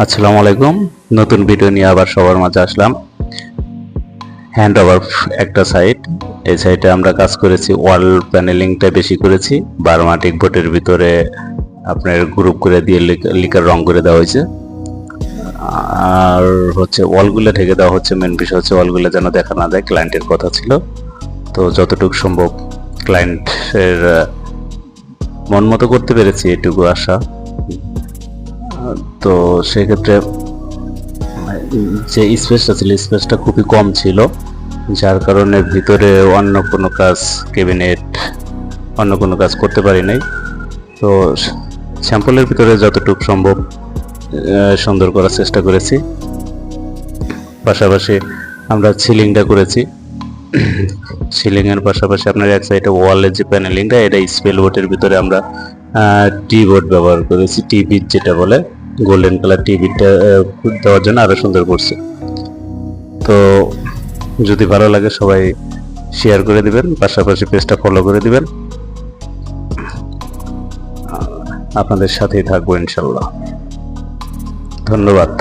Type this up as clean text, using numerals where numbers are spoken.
আসসালামু আলাইকুম। নতুন ভিডিও নিয়ে আবার সবার মাঝে আসলাম। হ্যান্ড ওভার একটা সাইট, এই সাইটে আমরা কাজ করেছি, ওয়াল প্যানেলিংটা বেশি করেছি। বারমাটিক বোর্ডের ভিতরে আপনার গ্রুপ করে দিয়ে লিকার রং করে দেওয়া হয়েছে, আর হচ্ছে ওয়ালগুলো ঢেকে দেওয়া হচ্ছে। মেন বিষয় হচ্ছে ওয়ালগুলো যেন দেখা না যায়, ক্লায়েন্টের কথা ছিল। তো যতটুকু সম্ভব ক্লায়েন্টের মন মতো করতে পেরেছি, এটুকু আশা। তো সেক্ষেত্রে যে স্পেসটা ছিল, স্পেসটা খুবই কম ছিল, যার কারণে ভিতরে অন্য কোনো কাজ, ক্যাবিনেট, অন্য কোনো কাজ করতে পারি নাই। তো স্যাম্পলের ভিতরে যতটুকু সম্ভব সুন্দর করার চেষ্টা করেছি। পাশাপাশি আমরা সিলিংটা করেছি। সিলিংয়ের পাশাপাশি আপনার এক সাইডে ওয়ালের যে প্যানেলিংটা, এটা স্পেল বোর্ডের ভিতরে আমরা টি বোর্ড ব্যবহার করেছি, টিভির যেটা বলে গোল্ডেন কালার টিভিটা দেওয়ার জন্য আরো সুন্দর করছে। তো যদি ভালো লাগে সবাই শেয়ার করে দিবেন, পাশাপাশি পেজটা ফলো করে দিবেন। আপনাদের সাথেই থাকবো ইনশাল্লাহ। ধন্যবাদ।